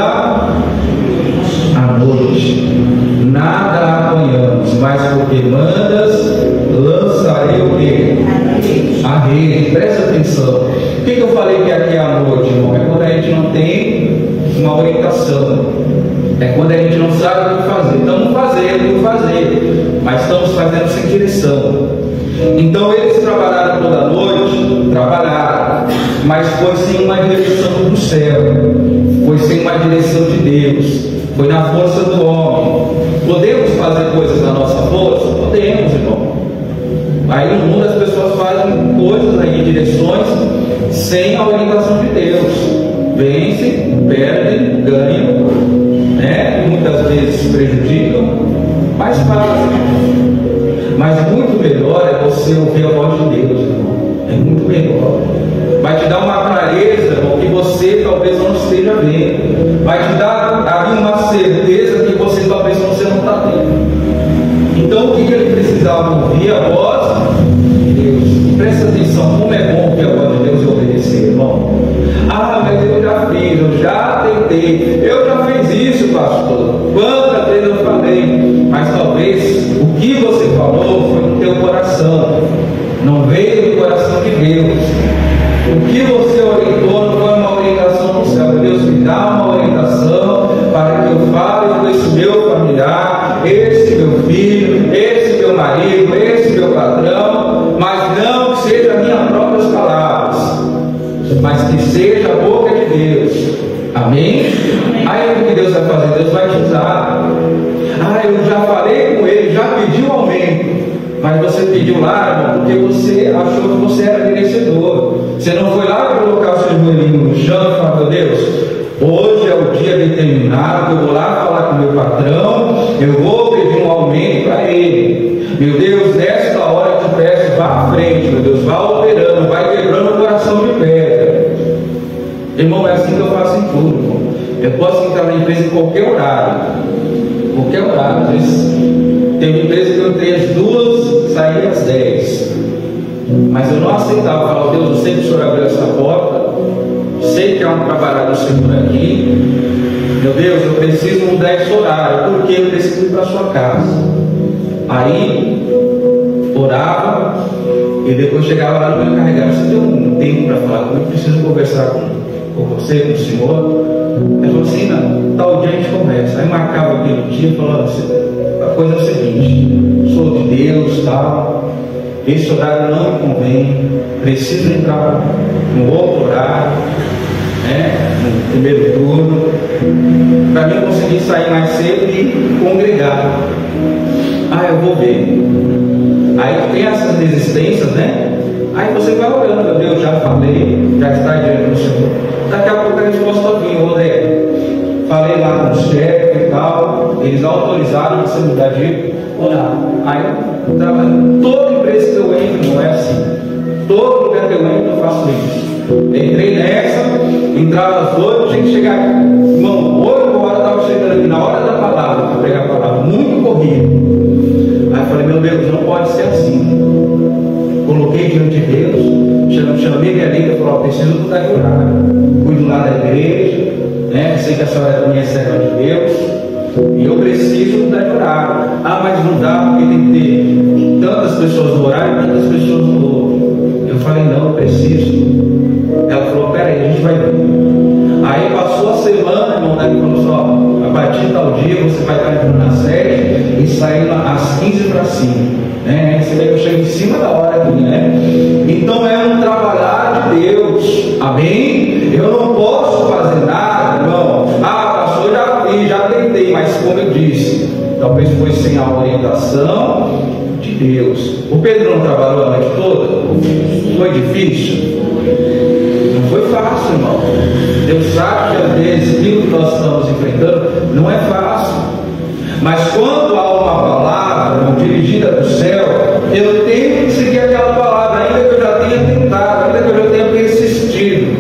a noite, nada apanhamos, mas porque mandas, lançarei o quê? A rede. Presta atenção. O que eu falei que aqui é a noite, irmão? É quando a gente não tem uma orientação. É quando a gente não sabe o que fazer. Estamos fazendo, mas estamos fazendo sem direção. Então eles trabalharam toda a noite, mas foi sem uma direção do céu, foi sem uma direção de Deus, foi na força do homem. Podemos fazer coisas na nossa força? Podemos, irmão. Aí no mundo as pessoas fazem coisas aí, direções, sem a orientação de Deus. Vencem, perdem, ganham, né? Muitas vezes prejudicam, mas fazem. Mas muito melhor é você ouvir a voz de Deus, irmão. É muito melhor. Vai te dar uma clareza, irmão, que você talvez não esteja vendo. Vai te dar ali uma certeza que você talvez você não está tendo. Então o que ele precisava? Ouvir a voz de Deus. Presta atenção, como é bom ouvir a voz de Deus e obedecer, irmão. Mas eu já fiz, eu já tentei, eu já fiz isso, pastor. Quantas vezes eu falei? Mas talvez o que você falou foi no teu coração, não veio do coração de Deus. O que você orientou não foi uma orientação do céu. Deus me dá uma orientação para que eu fale com esse meu familiar, esse meu filho, esse meu marido, esse meu patrão, mas não que seja as minhas próprias palavras, mas que seja a boca de Deus. Amém? Aí o que Deus vai fazer? Deus vai te usar. Eu já falei com ele, já pediu aumento, mas você pediu lá, irmão, porque você achou que você era merecedor. Você não foi lá colocar o seu joelhinho no chão e falar: meu Deus, hoje é o dia determinado, eu vou lá falar com o meu patrão, eu vou pedir um aumento para ele. Meu Deus, nesta hora eu te peço, vá à frente, meu Deus, vá operando, vai quebrando o coração de pedra. Irmão, é assim que eu faço em tudo, irmão. Eu posso entrar na empresa em qualquer horário. Às vezes tem uma empresa que eu entrei às 2, saí às 10. Mas eu não aceitava, falar: Deus, eu sei que o Senhor abriu essa porta, sei que há um trabalhador do Senhor aqui. Meu Deus, eu preciso mudar esse horário, porque eu preciso ir para a sua casa. Aí orava e depois chegava lá no meu encarregado: você tem um tempo para falar comigo? Preciso conversar com você, com o Senhor. Ele falou assim: não, tal dia a gente conversa. Aí marcava aquele dia, falando assim: a coisa é a seguinte, sou de Deus, tal, esse horário não me convém, preciso entrar no outro horário, né, no primeiro turno, para mim conseguir sair mais cedo e congregar. Eu vou ver. Aí tem essas resistências, né? Aí você vai olhando: meu Deus, já falei, já está diante do Senhor. Daqui a pouco a resposta vinha: falei lá com o chefe e tal, eles autorizaram você mudar de horário. Aí toda empresa que eu entro não é assim. Todo lugar que eu entro eu faço isso. Entrei nessa, entrava às 8, tinha que chegar, irmão, 8 horas estava chegando aqui, na hora da palavra, para pregar a palavra, muito corrido. Aí eu falei, meu Deus, não pode ser assim. Coloquei diante de Deus, chamei minha língua e falei, preciso mudar de horário. Cuido lá da igreja, né? Sei que a senhora também é serva de Deus, e eu preciso mudar de horário. Ah, mas não dá, porque tem que ter tantas pessoas no horário e tantas pessoas no outro. Eu falei, não, eu preciso. Ela falou, peraí, a gente vai ver. Aí passou a semana, irmão, né? Ele falou só, a partir de tal dia você vai estar entrando na sede e saindo às 15 para 5. Né? Você vê que eu chego em cima da hora aqui, né? Então é um trabalhar de Deus, amém? Eu não posso fazer nada, irmão. Ah, pastor, já tentei, mas como eu disse, talvez foi sem a orientação de Deus. O Pedro não trabalhou a noite toda? Foi difícil? Não foi fácil, irmão. Deus sabe que às vezes aquilo que nós estamos enfrentando não é fácil. Mas quando há uma palavra, irmão, dirigida do céu, eu tenho que seguir aquela palavra, ainda que eu já tenha tentado, ainda que eu já tenha persistido.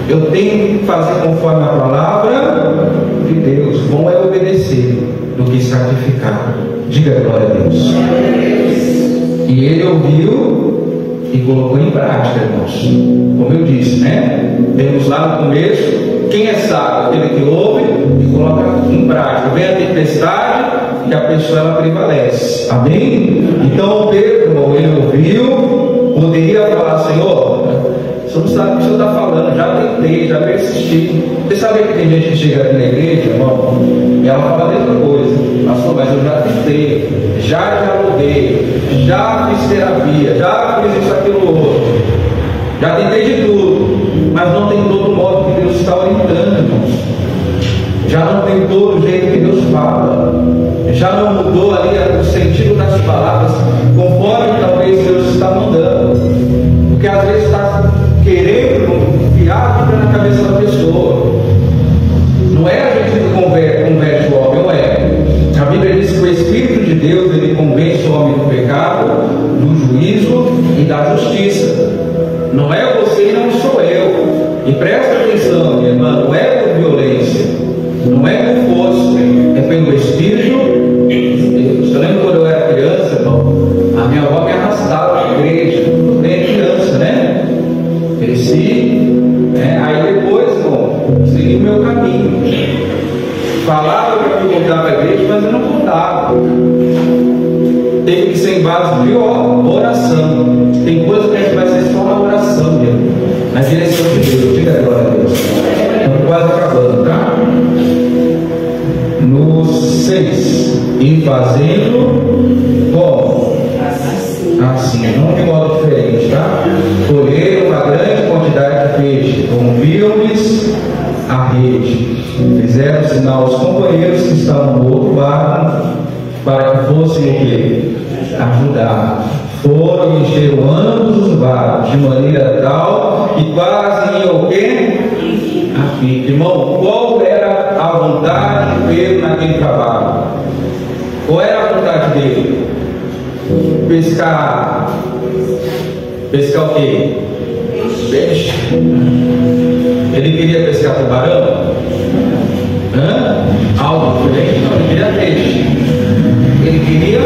Eu tenho que fazer conforme a palavra de Deus. Bom é obedecer do que sacrificar. Diga glória a Deus. E ele ouviu e colocou em prática, irmãos. Como eu disse, né? Temos lá no começo, quem é sábio? Aquele que ouve e coloca em prática. Vem a tempestade e a pessoa ela prevalece. Amém? Então Pedro, irmão, ele ouviu, poderia falar, Senhor, você não sabe o que o Senhor está falando, já tentei, já persisti. Você sabe que tem gente que chega aqui na igreja, irmão, e ela fala a mesma coisa. Pastor, mas eu já tentei, já dialoguei, já fiz terapia, já fiz isso, aquilo, outro. Já tentei de tudo, mas não tem todo o modo que Deus está orientando, irmãos. Já não tem todo o jeito que Deus fala. Já não mudou ali o sentido das palavras, conforme talvez Deus está mandando. Porque às vezes está querendo enfiar a Bíblia na cabeça da pessoa. Não é a gente que converte o homem, não é. A Bíblia diz que o Espírito de Deus ele convence o homem do pecado, do juízo e da justiça. Não é você e não sou eu. E presta atenção, minha irmã, não é por violência, não é por força, é pelo Espírito de Deus. Eu lembro quando eu era criança, irmão, a minha avó me arrastava na igreja, quando eu era criança, né? Cresci, né? Aí depois, irmão, segui o meu caminho. Falava que eu voltava à igreja, mas eu não voltava. Teve que ser em base de oração. Tem coisa que a gente vai ser só na oração mesmo, na direção de Deus. Diga agora a Deus. Estamos quase acabando, tá? No 6. E fazendo como? Assim, não de modo diferente, tá? Colheram uma grande quantidade de peixe, conviam-lhes a rede. Fizeram sinal aos companheiros que estavam no outro barco para que fossem o quê? Ajudar. Foram e encheram ambos os barcos de maneira tal que quase iam o quê? A pique. Irmão, qual era a vontade de Pedro naquele trabalho? Qual era a vontade dele? Pescar. Pescar o quê? Peixe. Ele queria pescar tubarão? Algo diferente? Não, ele queria peixe. Ele queria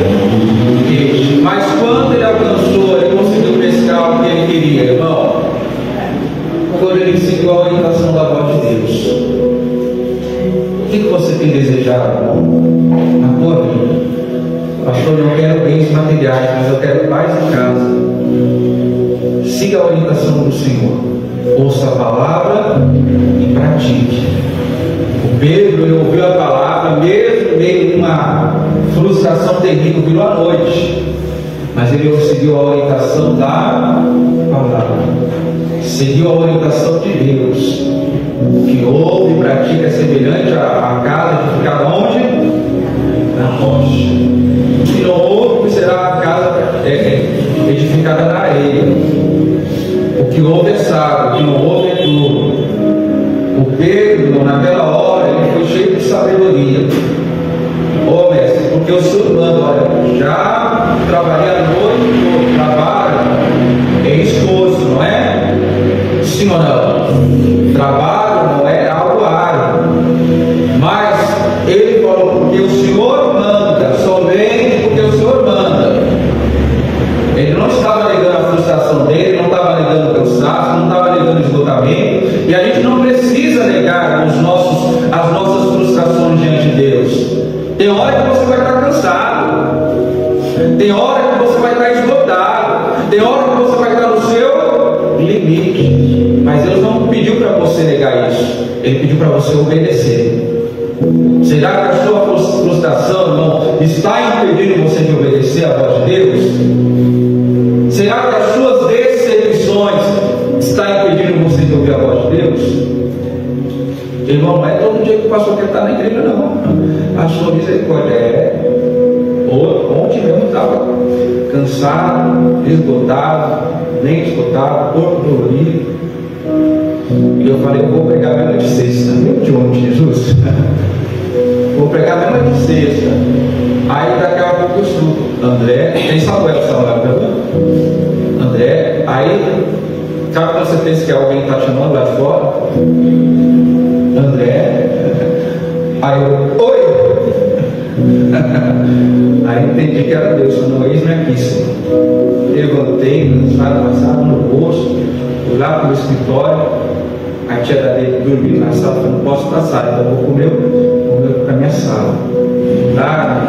peixe. Mas quando ele alcançou, ele conseguiu pescar o que ele queria, irmão? Quando ele seguiu a orientação da voz de Deus. O que você tem desejado, irmão, na tua vida? Pastor, eu não quero bens materiais, mas eu quero paz em casa. Siga a orientação do Senhor. Ouça a palavra e pratique. O Pedro, ele ouviu a palavra, mesmo meio de uma frustração terrível, virou à noite. Mas ele seguiu a orientação da palavra. Seguiu a orientação de Deus. O que ouve e pratica é semelhante à casa que fica onde? Na rocha. O que não ouve será a casa edificada na areia. O que ouve é sábio, o que não ouve é duro. O Pedro, naquela hora, ele foi cheio de sabedoria. Ô mestre, porque o senhor manda, olha, já trabalhei a noite toda, trabalho é esforço, não é? Sim ou não? Trabalho não Tem hora que você vai estar cansado. Tem hora que você vai estar esgotado. Tem hora que você vai estar no seu limite. Mas Deus não pediu para você negar isso. Ele pediu para você obedecer. Será que a sua frustração, irmão, está impedindo você de obedecer a voz de Deus? Será que as suas decepções estão impedindo você de ouvir a voz de Deus? Irmão, não é todo dia que o pastor quer estar na igreja, não. A sua misericórdia é. Ontem mesmo estava cansado, esgotado, nem esgotado, corpo dolorido. E eu falei, eu vou pregar mesmo de sexta. Meu de ontem, Jesus. Vou pregar mesmo de sexta. Aí daqui a pouco eu escuto André, tem Samuel, André, aí sabe quando você pensa que alguém está chamando lá de fora? André, aí eu, oi! Aí entendi que era Deus, falando, eis-me aqui, Senhor. Levantei, cansado, passado no rosto, fui lá para o escritório, a tia da dele dormindo na sala, falei, não posso passar, então eu vou comer para a minha sala. Lá,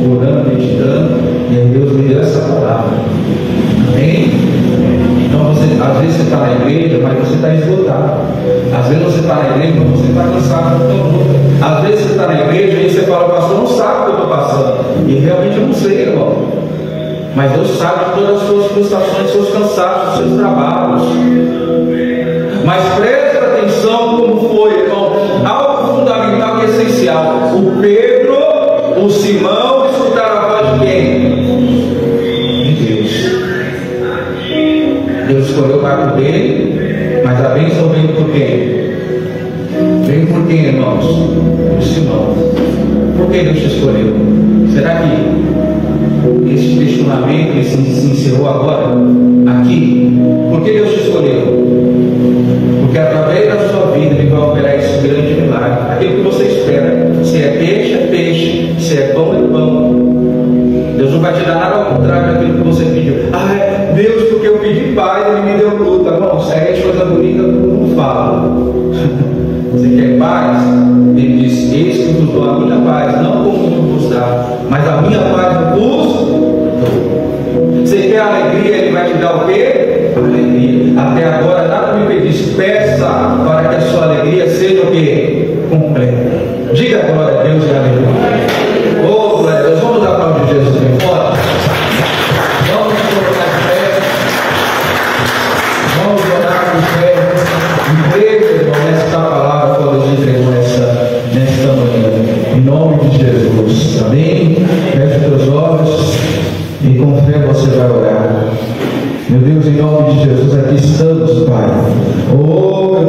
orando, meditando, e aí Deus me deu essa palavra. Amém? Então, às vezes você está na igreja, mas você está esgotado. Às vezes você está na igreja, mas você está cansado. Às vezes você está na igreja e você fala, pastor, não sabe o que eu estou passando. E realmente eu não sei, irmão. Mas Deus sabe de todas as suas frustrações, seus cansaços, seus trabalhos. Mas presta atenção como foi, irmão. Algo fundamental e essencial. O Pedro, o Simão, escutaram a voz de quem? De Deus. Deus escolheu o barco dele, mas a bênção veio por quem? Veio por quem, irmãos? Por Simão. Por que Deus te escolheu? Será que esse questionamento se encerrou agora? Aqui? Por que Deus te escolheu? Porque através da sua vida Ele vai operar esse grande milagre. Aquilo que você espera. Se é peixe, se é pão, é pão. Deus não vai te dar nada ao contrário daquilo que você pediu. Ah, Deus, porque eu pedi paz, Ele me deu luta. Bom, segue as coisas bonitas, não fala. Você quer paz? Ele diz, eis que eu vos dou a minha paz, não como o mundo vos dá, mas a minha paz vos dou. Você quer alegria, Ele vai te dar o quê? Alegria. Até agora nada me pedisse, peça para que a sua alegria seja o quê? Completa. Diga glória a Deus e aleluia. Oh, glória a Deus, vamos dar para o de Jesus bem forte. Vamos colocar de pé. Vamos orar com fé. Igreja, irmão, nesta palavra que eu entregou nesta manhã. Em nome de Jesus. Amém? Feche os teus olhos e com fé você vai orar. Meu Deus, em nome de Jesus, aqui estamos, Pai. Oh,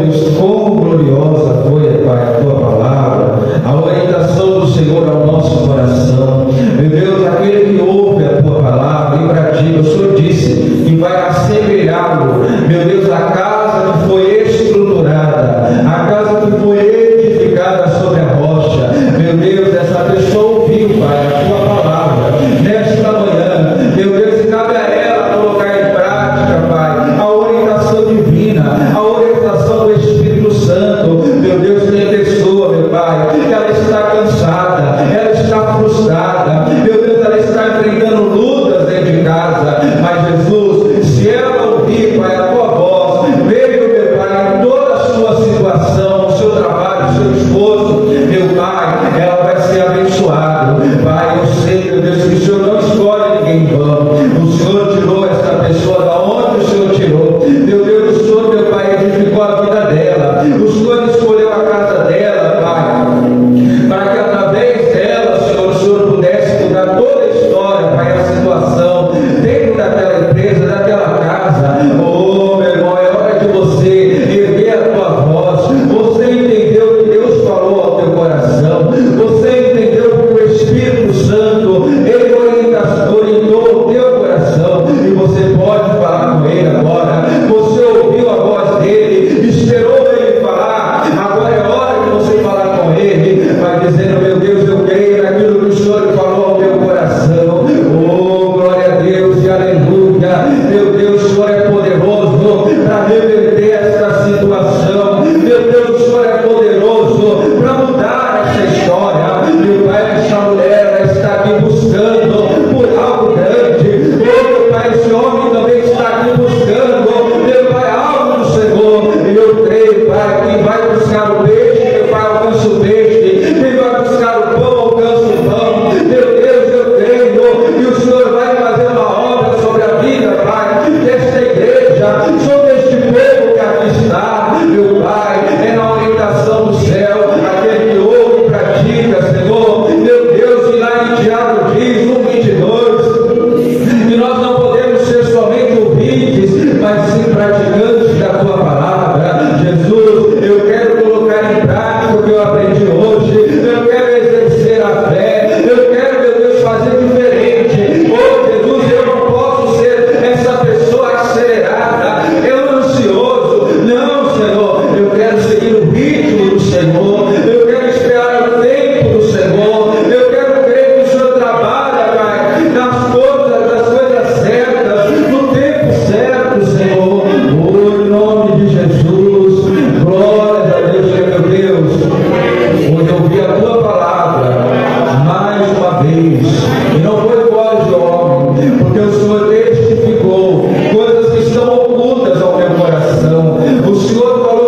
O Senhor falou